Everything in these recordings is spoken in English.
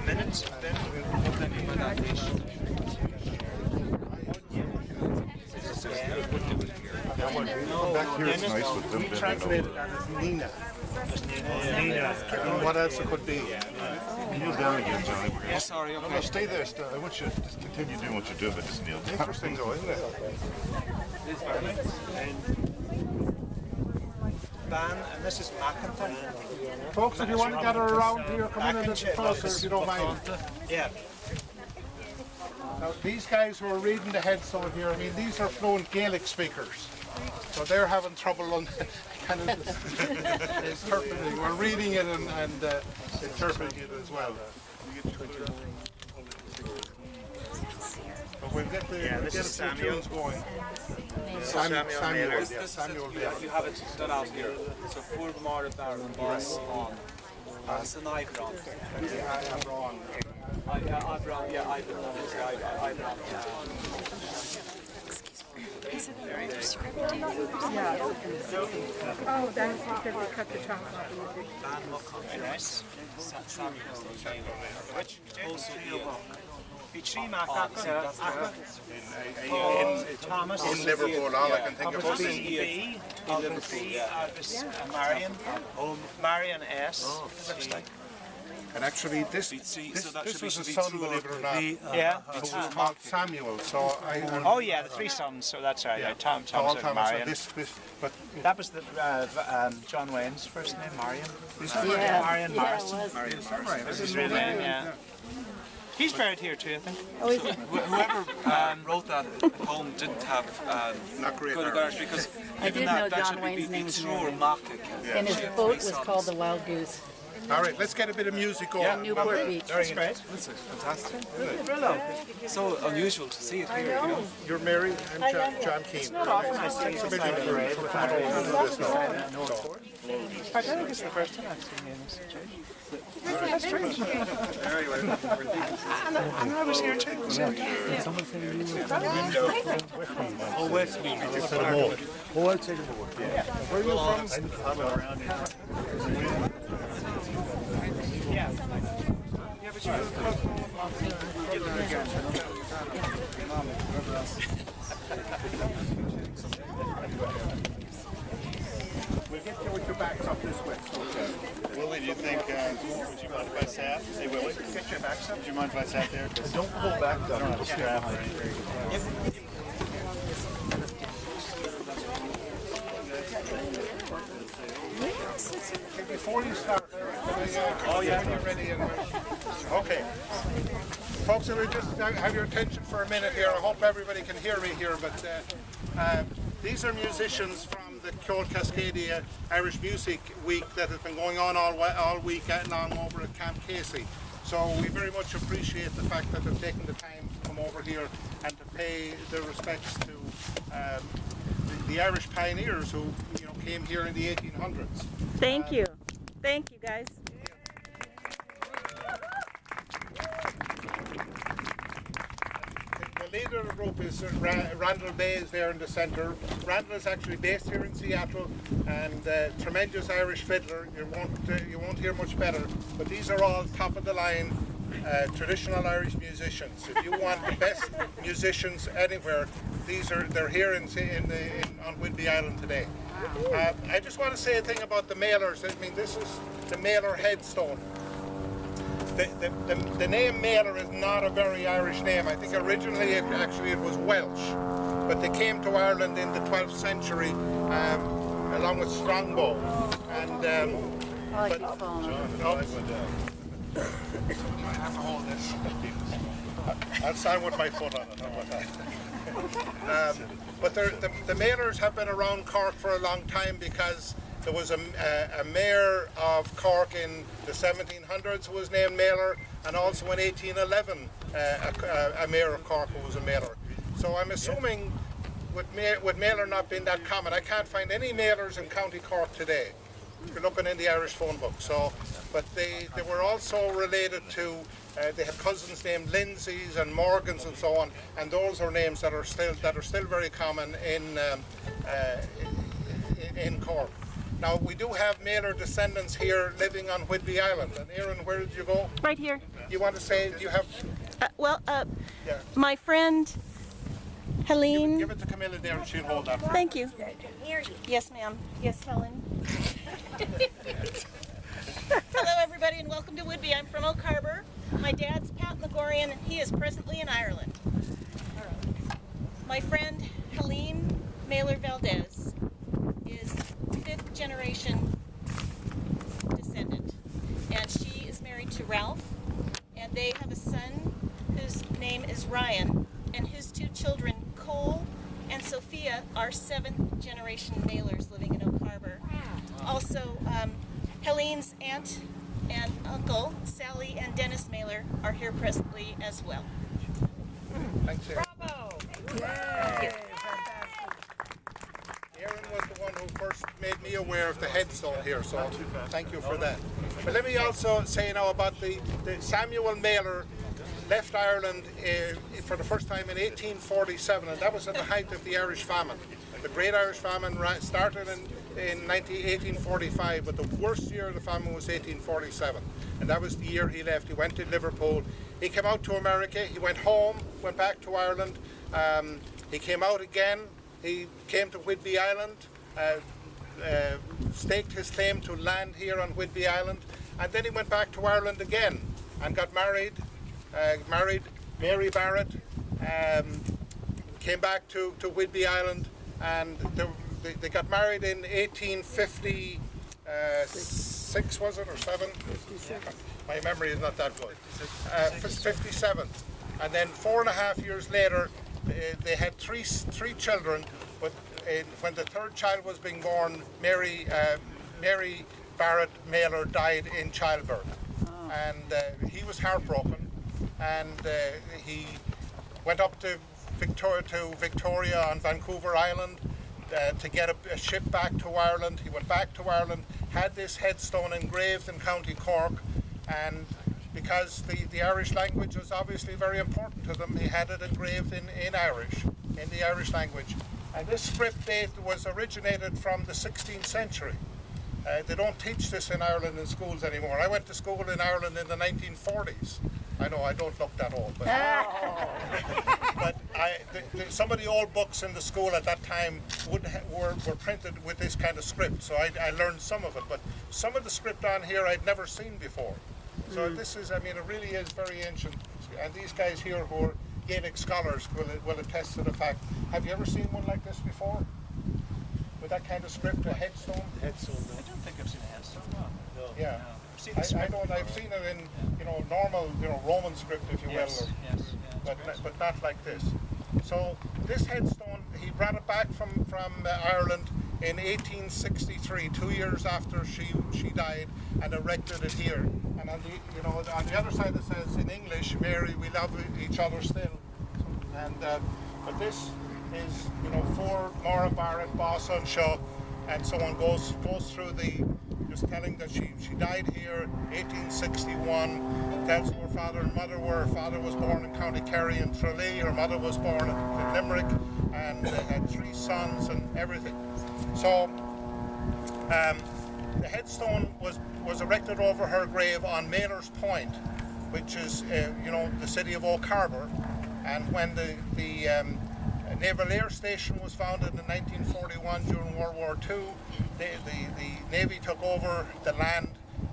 minutes, then we'll put them in that dish. Back here it's nice with them. We translated that as Nenagh. And what else it could be? Kneel down again, Johnny. Oh, sorry, okay. No, stay there. I want you to just continue doing what you're doing, but just kneel down. Interesting though, isn't it? Ban, and this is McIntyre. Folks, if you want to gather around here, come in a little closer if you don't mind. Yeah. Now, these guys who are reading the headstone here, I mean, these are fluent Gaelic speakers. So they're having trouble on kind of interpreting. We're reading it and interpreting it as well. But we'll get This is Samuel. Going. Samuel Maylor. Samuel Maylor. You have it done out here. So full more of that boss on. It's an eyebrow. I'm wrong. Eyebrow, yeah, eyebrow. Is it very descriptive? Yeah. Oh, that's because we cut the top off. Yes. Samuel Maylor. Which also be three Thomas. In Liverpool, all I can think of is Marion. Marion S. Looks like. And actually, this was a son, believe it or not. Yeah. Who was called Samuel. So Oh yeah, the three sons. So that's right. Yeah. Thomas and Marion. But that was the John Wayne's first name, Marion. Yeah. Marion Morrison. Marion Morrison. That's his real name. Yeah. He's buried here too, I think. Oh, is it? Whoever wrote that at home didn't have good regard because I did know John Wayne's name was and his boat was called the Wild Goose. all right, let's get a bit of music going. Yeah, Newport Beach. That's great. This is fantastic. So unusual to see it here. You know? You're Mary, I'm John Keane. It's not often I see it inside a parade with I I think it's the first time I've seen you in this situation. That's strange. And I was here too. Oh, Westmead. Oh, I'll take a board. Yeah. Where are you from? I'm around here. Yeah. Yeah, but We'll get you with your backs up this way. Willie, do you think, would you mind if I sat? Hey, Willie, Get your backs up. would you mind if I sat there? Don't pull back. I don't have a strap or anything. Before you start, oh yeah, you're ready. Okay. Folks, let me just have your attention for a minute here. I hope everybody can hear me here, but these are musicians from the Court Cascadia Irish Music Week that has been going on all week long over at Camp Casey. So we very much appreciate the fact that they've taken the time to come over here and to pay their respects to the Irish pioneers who came here in the 1800s. Thank you. Thank you, guys. The leader of the group is Randall Bay is there in the centre. Randall is actually based here in Seattle and tremendous Irish fiddler. You won't hear much better, but these are all top of the line traditional Irish musicians. If you want the best musicians anywhere, they're here on Whidbey Island today. I just want to say a thing about the Maylors. I mean, this is the Maylor headstone. The name Maylor is not a very Irish name. I think originally it was Welsh, but they came to Ireland in the 12th century along with Strongbow. And I keep falling. I have to hold this. I'll stand with my foot on it. How about that? But the Maylors have been around Cork for a long time because there was a mayor of Cork in the 1700s who was named Maylor, and also in 1811 a mayor of Cork who was a Maylor. So I'm assuming with Maylor not being that common, I can't find any Maylors in County Cork today. If you're looking in the Irish phone book. So, but they were also related to. They had cousins named Lindsays and Morgans and so on, and those are names that are still very common in Cork. Now, we do have Maylor descendants here living on Whidbey Island. And Aaron, where did you go? Right here. You want to say, do you have... Yeah. My friend Helene. Give it to Camilla there and she'll hold that. Thank you. Yes, ma'am. Yes, Helen. Hello, everybody, and welcome to Whidbey. I'm from Oak Harbor. My dad's Pat Megorian, and he is presently in Ireland. My friend Helene Maylor Valdez is 5th generation descendant, and she is married to Ralph, and they have a son whose name is Ryan, and his 2 children, Cole and Sophia, are 7th generation Maylors living in Oak Harbor. Also, Helene's aunt and uncle, Sally and Dennis Maylor, are here presently as well. Thanks, Aaron. Bravo! Aaron was the one who first made me aware of the headstone here, so thank you for that. But let me also say now about the Samuel Maylor left Ireland for the first time in 1847, and that was at the height of the Irish famine. The Great Irish Famine started in 1845, but the worst year of the famine was 1847, and that was the year he left. He went to Liverpool. He came out to America. He went home, went back to Ireland. He came out again. He came to Whidbey Island, staked his claim to land here on Whidbey Island, and then he went back to Ireland again and got married. Married Mary Barrett. Came back to Whidbey Island, and they got married in 1856, was it, or 7? 57. My memory is not that good. 57. And then 4.5 years later, they had three children, but when the 3rd child was being born, Mary Barrett Maylor died in childbirth. And he was heartbroken, and he went up to Victoria on Vancouver Island to get a ship back to Ireland. He went back to Ireland, had this headstone engraved in County Cork, and because the Irish language was obviously very important to them, he had it engraved in Irish, in the Irish language. And this script date was originated from the 16th century. They don't teach this in Ireland in schools anymore. I went to school in Ireland in the 1940s. I know I don't look that old, but, some of the old books in the school at that time were printed with this kind of script, so I learned some of it, but some of the script on here I'd never seen before. So this is, I mean, it really is very ancient, and these guys here who are Gaelic scholars will attest to the fact. Have you ever seen one like this before? With that kind of script, a headstone? Headstone, no. I don't think I've seen a headstone. No. Yeah. No. I've seen the script. I've seen it in, normal, Roman script, if you Yes, will, yes, yeah, but not like this. So this headstone, he brought it back from Ireland in 1863, 2 years after she died, and erected it here. And on the on the other side it says in English, "Mary, we love each other still." And but this is for Maura Barrett, Boss on Shaw, and so on goes through just telling that she died here 1861. Tells who her father and mother were. Her father was born in County Kerry in Tralee. Her mother was born in Limerick, and they had 3 sons and everything. So the headstone was erected over her grave on Maylor's Point, which is the city of Oak Harbor. And when the Naval Air Station was founded in 1941 during World War II, the Navy took over the land,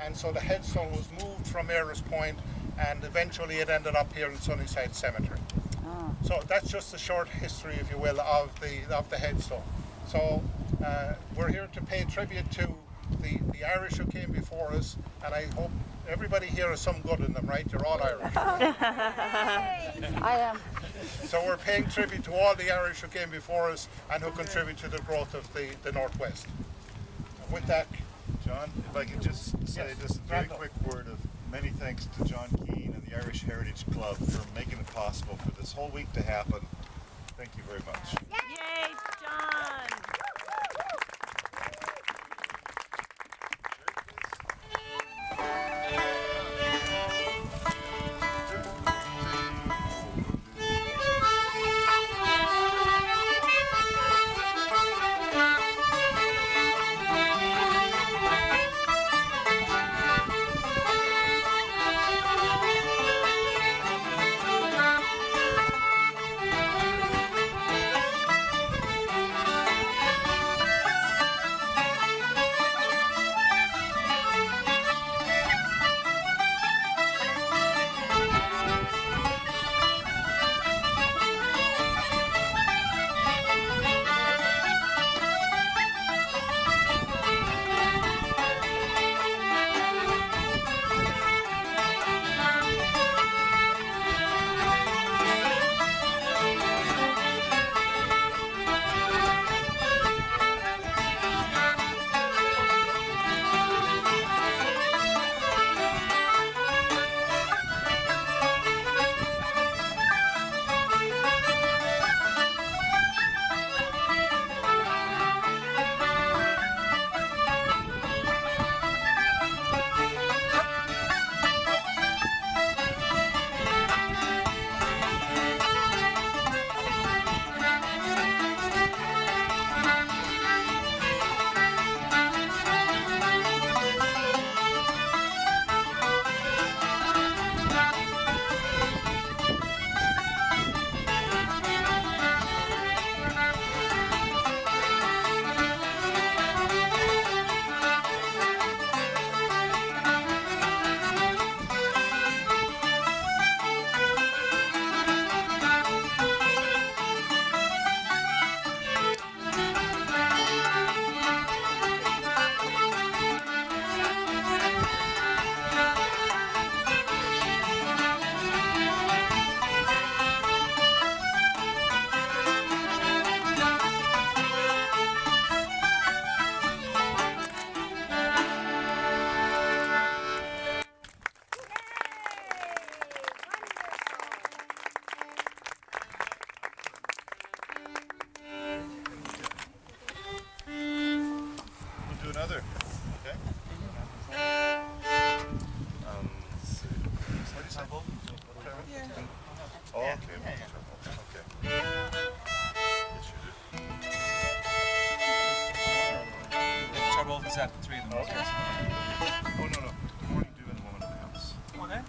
and so the headstone was moved from Maylor's Point, and eventually it ended up here in Sunnyside Cemetery. Oh. So that's just a short history, if you will, of the headstone. So we're here to pay tribute to the Irish who came before us, and I hope everybody here has some good in them, right? You're all Irish. I am. So we're paying tribute to all the Irish who came before us and who contribute to the growth of the Northwest. And with that, John, if I could just say just a very quick word of many thanks to John Keane and the Irish Heritage Club for making it possible for this whole week to happen. Thank you very much. Yay, John! Oh, okay. Okay. Charboth is at the three of them. Okay. Oh, no. The morning dew and the woman of the house. Okay.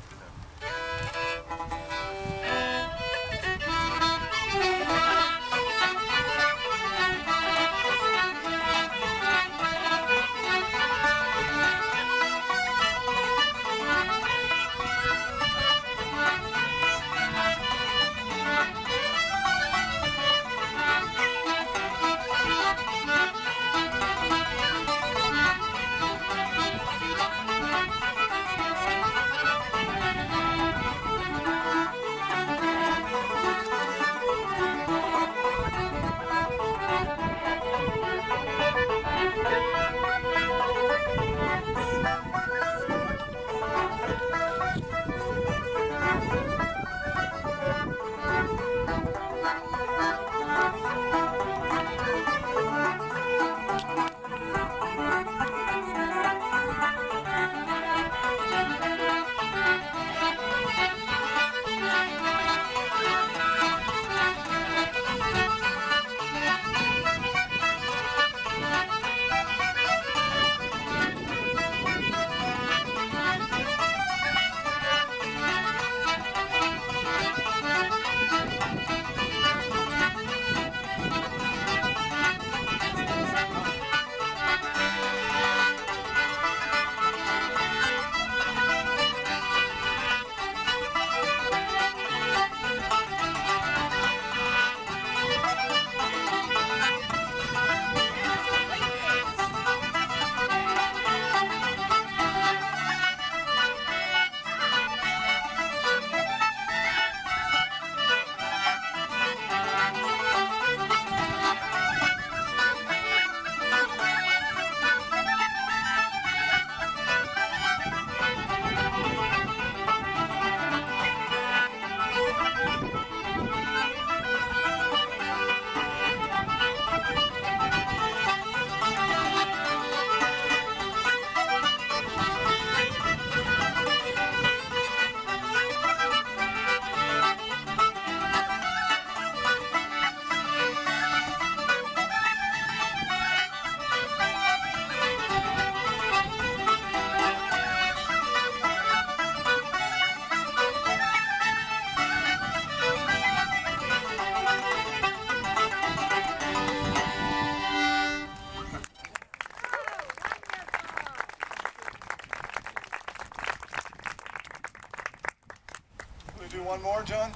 One more, John?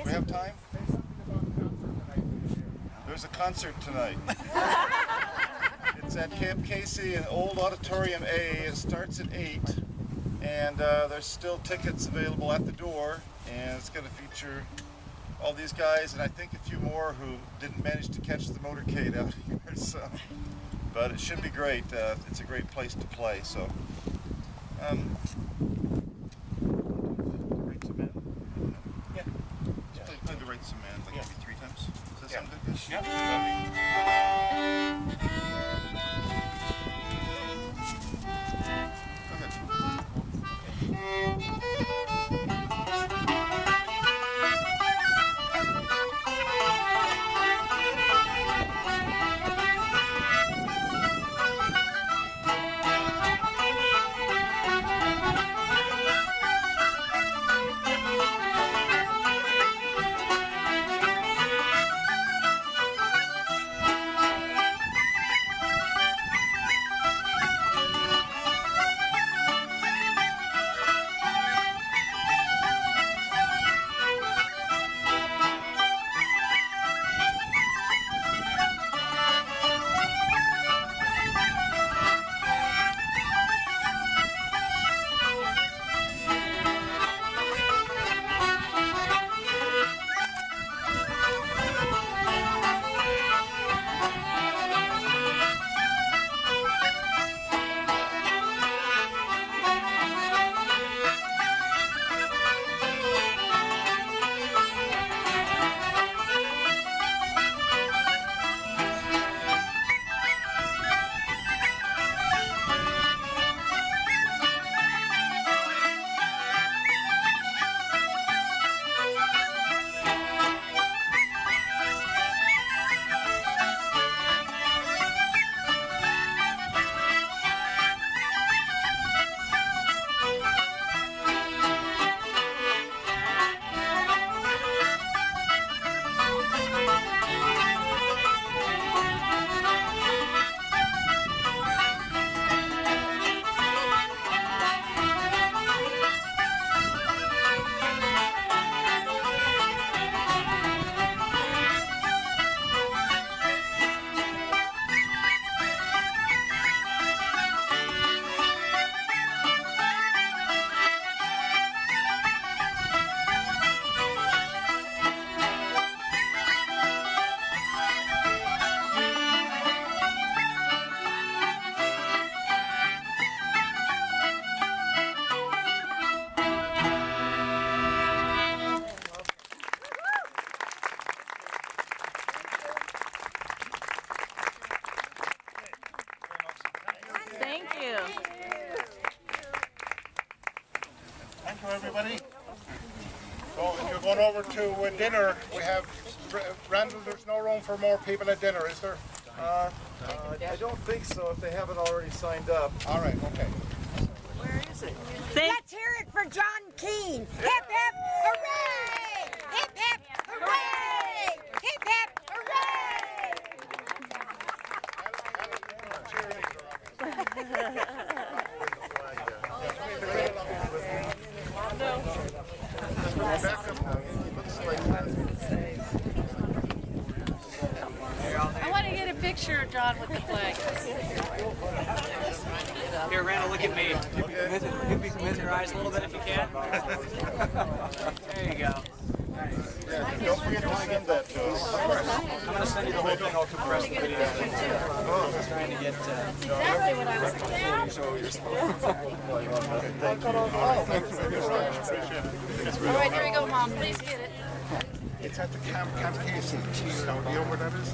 We have time? There's a concert tonight. It's at Camp Casey in Old Auditorium A. It starts at 8, and there's still tickets available at the door, and it's going to feature all these guys and I think a few more who didn't manage to catch the motorcade out here. So, but it should be great. It's a great place to play. So. Some man, like maybe 3 times. Does that sound good? Yeah. Go ahead. going over to dinner. We have, Randall, there's no room for more people at dinner, is there? I don't think so if they haven't already signed up. All right, okay. Let's hear it for John Keane. Hip hip hooray! Hip hip hooray! Hip hip I want to get a picture of John with the flag. Here, Randall, look at me. Give me your eyes a little bit if you can. There you go. Don't forget to send that to us. I'm going to send you the whole thing. I'll compress the video. I'm trying to get... Exactly what I was thinking. All right, here we go, Mom. Please get it. It's at the Camp Casey. Do you know where that is?